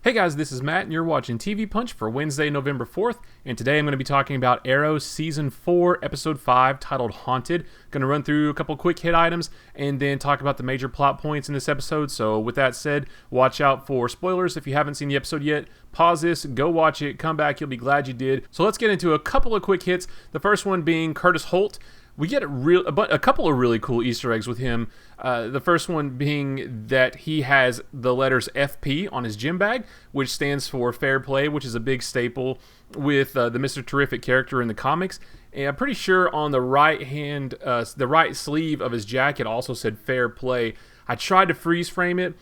Hey guys, this is Matt, and you're watching TV Punch for Wednesday, November 4th, and today I'm going to be talking about Arrow Season 4, Episode 5, titled Haunted. Going to run through a couple quick hit items, and then talk about the major plot points in this episode. So with that said, watch out for spoilers. If you haven't seen the episode yet, pause this, go watch it, come back, you'll be glad you did. So let's get into a couple of quick hits, the first one being Curtis Holt. We get a couple of really cool Easter eggs with him. The first one being that he has the letters FP on his gym bag, which stands for Fair Play, which is a big staple with the Mr. Terrific character in the comics. And I'm pretty sure on the right hand, the right sleeve of his jacket also said Fair Play. I tried to freeze frame it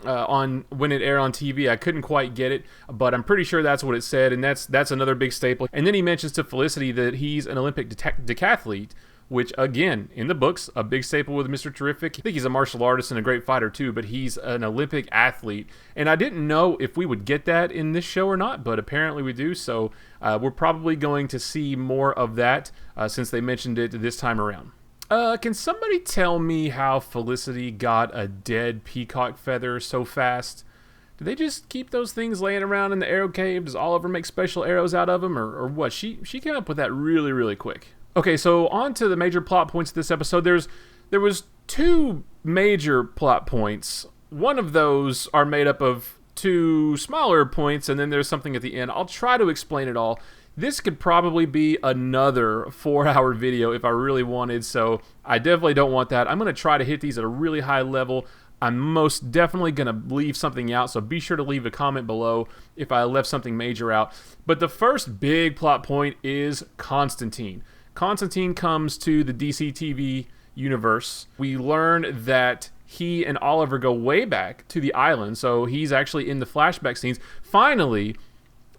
on when it aired on TV. I couldn't quite get it, but I'm pretty sure that's what it said, and that's another big staple. And then he mentions to Felicity that he's an Olympic decathlete, which, again, in the books, a big staple with Mr. Terrific. I think he's a martial artist and a great fighter, too, but he's an Olympic athlete. And I didn't know if we would get that in this show or not, but apparently we do, so we're probably going to see more of that since they mentioned it this time around. Can somebody tell me how Felicity got a dead peacock feather so fast? Do they just keep those things laying around in the arrow cave? Does Oliver make special arrows out of them, or what? She came up with that really, really quick. Okay, so on to the major plot points of this episode. There was two major plot points. One of those are made up of two smaller points, and then there's something at the end. I'll try to explain it all. This could probably be another 4-hour video if I really wanted, so I definitely don't want that. I'm going to try to hit these at a really high level. I'm most definitely going to leave something out, so be sure to leave a comment below if I left something major out. But the first big plot point is Constantine. Constantine comes to the DC TV universe. We learn that he and Oliver go way back to the island, so he's actually in the flashback scenes. Finally,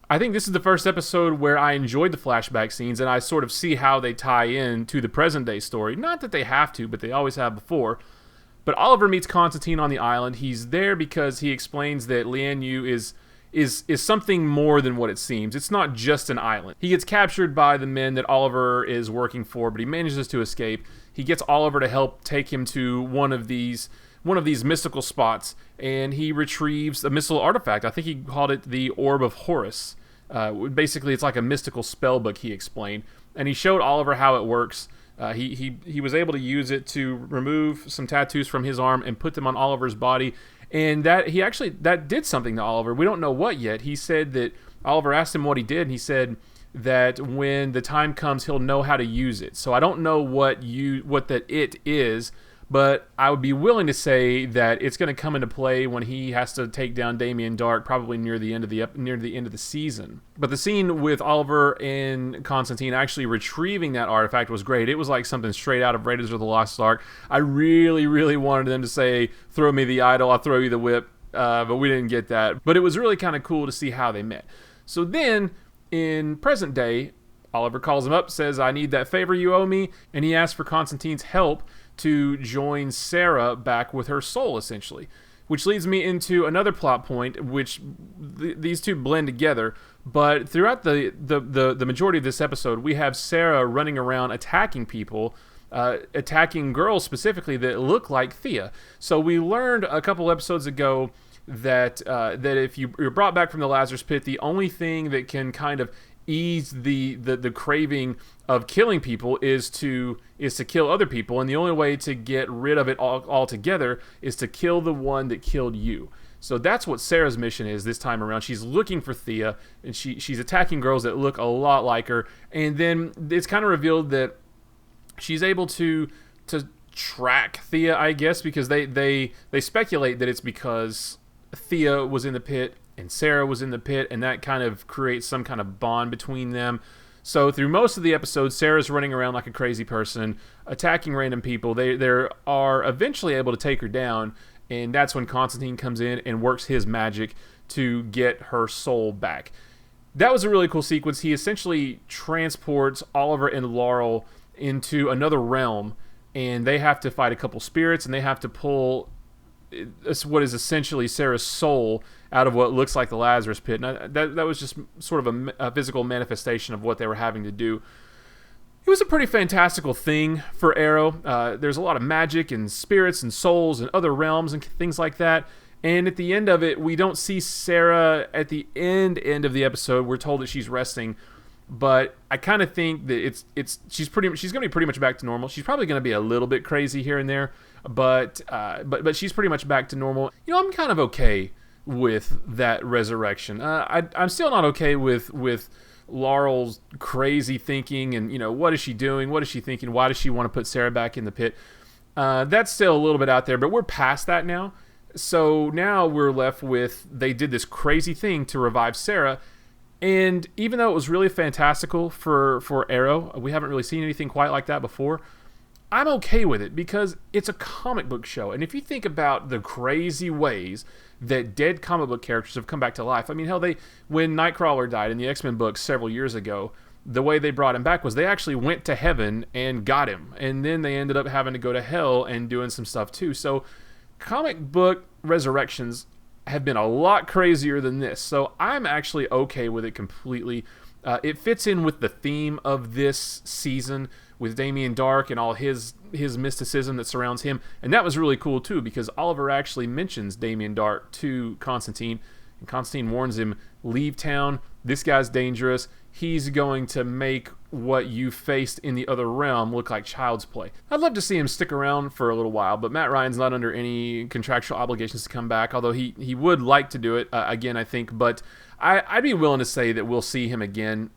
I think this is the first episode where I enjoyed the flashback scenes, and I sort of see how they tie in to the present-day story. Not that they have to, but they always have before. But Oliver meets Constantine on the island. He's there because he explains that Lian Yu is something more than what it seems. It's not just an island. He gets captured by the men that Oliver is working for, but he manages to escape. He gets Oliver to help take him to one of these mystical spots, and he retrieves a mystical artifact. I think he called it the Orb of Horus. Basically, it's like a mystical spell book, he explained. And he showed Oliver how it works. He was able to use it to remove some tattoos from his arm and put them on Oliver's body. And that did something to Oliver. We don't know what yet. He said that Oliver asked him what he did, and he said that when the time comes, he'll know how to use it. So I don't know what that it is, but I would be willing to say that it's going to come into play when he has to take down Damien Dark, probably near the end of the season. But the scene with Oliver and Constantine actually retrieving that artifact was great. It was like something straight out of Raiders of the Lost Ark. I really, really wanted them to say, "Throw me the idol, I'll throw you the whip," but we didn't get that. But it was really kind of cool to see how they met. So then, in present day, Oliver calls him up, says, "I need that favor you owe me," and he asks for Constantine's help to join Sarah back with her soul, essentially. Which leads me into another plot point, which these two blend together. But throughout the majority of this episode, we have Sarah running around attacking people, attacking girls specifically that look like Thea. So we learned a couple episodes ago that if you're brought back from the Lazarus Pit, the only thing that can kind of ease the craving of killing people is to kill other people, and the only way to get rid of it altogether is to kill the one that killed you. So that's what Sarah's mission is this time around. She's looking for Thea, and she's attacking girls that look a lot like her, and then it's kind of revealed that she's able to track Thea, I guess, because they speculate that it's because Thea was in the pit and Sarah was in the pit, and that kind of creates some kind of bond between them. So through most of the episode, Sarah's running around like a crazy person, attacking random people. They are eventually able to take her down, and that's when Constantine comes in and works his magic to get her soul back. That was a really cool sequence. He essentially transports Oliver and Laurel into another realm, and they have to fight a couple spirits, and they have to pull what is essentially Sarah's soul out of what looks like the Lazarus Pit. And that was just sort of a physical manifestation of what they were having to do. It was a pretty fantastical thing for Arrow. There's a lot of magic and spirits and souls and other realms and things like that. And at the end of it, we don't see Sarah at the end of the episode. We're told that she's resting, but I kind of think that she's going to be pretty much back to normal. She's probably going to be a little bit crazy here and there, but she's pretty much back to normal. I'm kind of okay with that resurrection. I'm still not okay with Laurel's crazy thinking, and what is she doing? What is she thinking? Why does she want to put Sarah back in the pit? That's still a little bit out there, but we're past that now. So now we're left with, they did this crazy thing to revive Sarah, and even though it was really fantastical for Arrow, we haven't really seen anything quite like that before, I'm okay with it because it's a comic book show. And if you think about the crazy ways that dead comic book characters have come back to life, I mean, hell, when Nightcrawler died in the X-Men books several years ago, the way they brought him back was they actually went to heaven and got him, and then they ended up having to go to hell and doing some stuff too. So comic book resurrections have been a lot crazier than this, so I'm actually okay with it completely. It fits in with the theme of this season with Damien Darhk and all his mysticism that surrounds him, and that was really cool too because Oliver actually mentions Damien Darhk to Constantine, and Constantine warns him, leave town, this guy's dangerous, he's going to make what you faced in the other realm look like child's play. I'd love to see him stick around for a little while, but Matt Ryan's not under any contractual obligations to come back, although he would like to do it again, I think. But I'd be willing to say that we'll see him again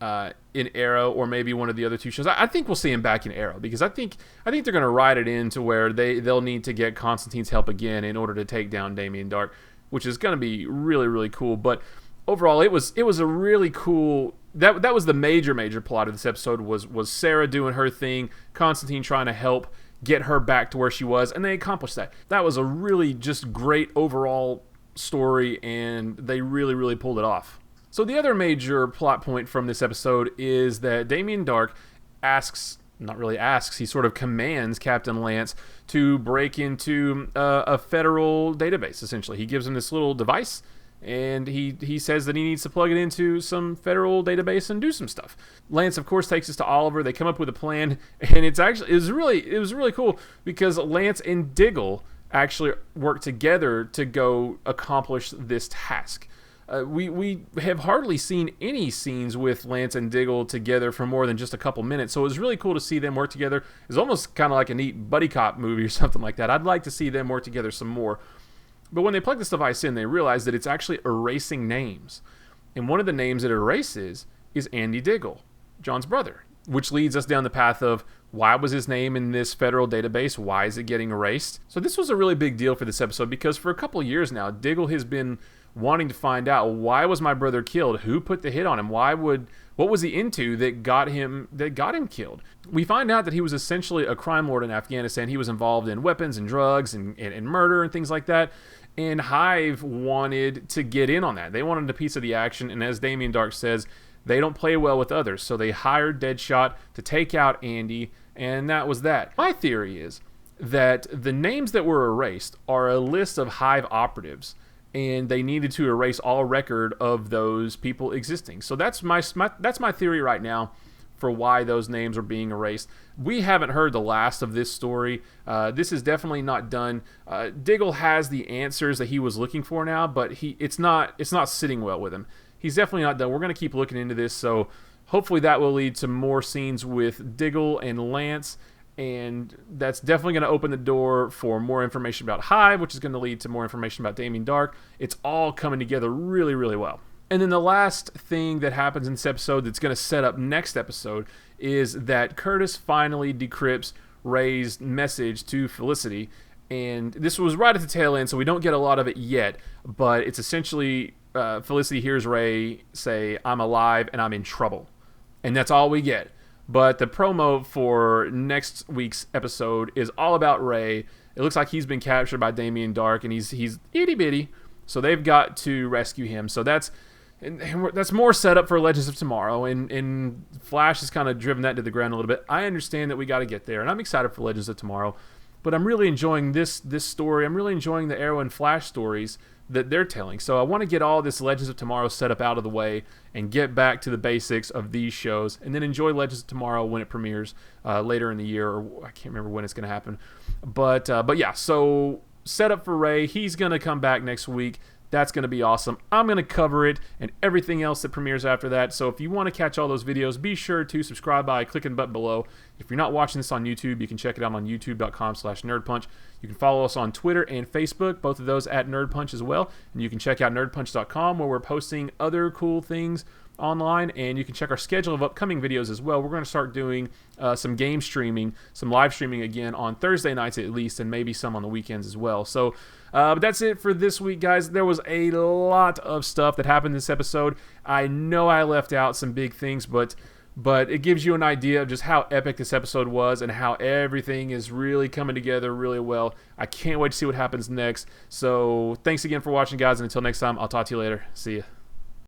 in Arrow or maybe one of the other two shows. I think we'll see him back in Arrow because I think they're going to ride it in to where they'll need to get Constantine's help again in order to take down Damien Darhk, which is going to be really, really cool. But overall, it was a really cool. That was the major plot of this episode was Sarah doing her thing, Constantine trying to help get her back to where she was, and they accomplished that. That was a really just great overall story, and they really pulled it off. So the other major plot point from this episode is that Damien Darhk he sort of commands Captain Lance to break into a federal database, essentially. He gives him this little device, and he says that he needs to plug it into some federal database and do some stuff. Lance, of course, takes us to Oliver. They come up with a plan, and it was really cool because Lance and Diggle actually work together to go accomplish this task. We have hardly seen any scenes with Lance and Diggle together for more than just a couple minutes, so it was really cool to see them work together. It's almost kind of like a neat buddy cop movie or something like that. I'd like to see them work together some more. But when they plug this device in, they realize that it's actually erasing names. And one of the names it erases is Andy Diggle, John's brother, which leads us down the path of why was his name in this federal database? Why is it getting erased? So this was a really big deal for this episode because for a couple of years now, Diggle has been wanting to find out, why was my brother killed? Who put the hit on him? What was he into that got him killed? We find out that he was essentially a crime lord in Afghanistan. He was involved in weapons and drugs and murder and things like that. And Hive wanted to get in on that. They wanted a piece of the action, and as Damien Darhk says, they don't play well with others. So they hired Deadshot to take out Andy, and that was that. My theory is that the names that were erased are a list of Hive operatives, and they needed to erase all record of those people existing. So that's my theory right now for why those names are being erased. We haven't heard the last of this story. This is definitely not done. Diggle has the answers that he was looking for now, but it's not sitting well with him. He's definitely not done. We're going to keep looking into this, so hopefully that will lead to more scenes with Diggle and Lance, and that's definitely going to open the door for more information about Hive, which is going to lead to more information about Damien Darhk. It's all coming together really well. And then the last thing that happens in this episode that's going to set up next episode is that Curtis finally decrypts Ray's message to Felicity. And this was right at the tail end, so we don't get a lot of it yet. But it's essentially Felicity hears Ray say, "I'm alive and I'm in trouble." And that's all we get. But the promo for next week's episode is all about Ray. It looks like he's been captured by Damien Darhk, and he's itty bitty. So they've got to rescue him. So that's more set up for Legends of Tomorrow, and Flash has kind of driven that to the ground a little bit. I understand that we got to get there, and I'm excited for Legends of Tomorrow, but I'm really enjoying this story. I'm really enjoying the Arrow and Flash stories that they're telling. So I want to get all this Legends of Tomorrow set up out of the way and get back to the basics of these shows, and then enjoy Legends of Tomorrow when it premieres later in the year, or I can't remember when it's going to happen. But yeah, so set up for Ray. He's going to come back next week. That's going to be awesome. I'm going to cover it and everything else that premieres after that. So if you want to catch all those videos, be sure to subscribe by clicking the button below. If you're not watching this on YouTube, you can check it out on youtube.com/nerdpunch. You can follow us on Twitter and Facebook, both of those at nerdpunch as well. And you can check out nerdpunch.com where we're posting other cool things online, and you can check our schedule of upcoming videos as well. We're going to start doing some game streaming, some live streaming again on Thursday nights at least, and maybe some on the weekends as well. So but that's it for this week, guys. There was a lot of stuff that happened this episode. I know I left out some big things, but it gives you an idea of just how epic this episode was and how everything is really coming together really well. I can't wait to see what happens next. So thanks again for watching, guys, and until next time, I'll talk to you later. See ya.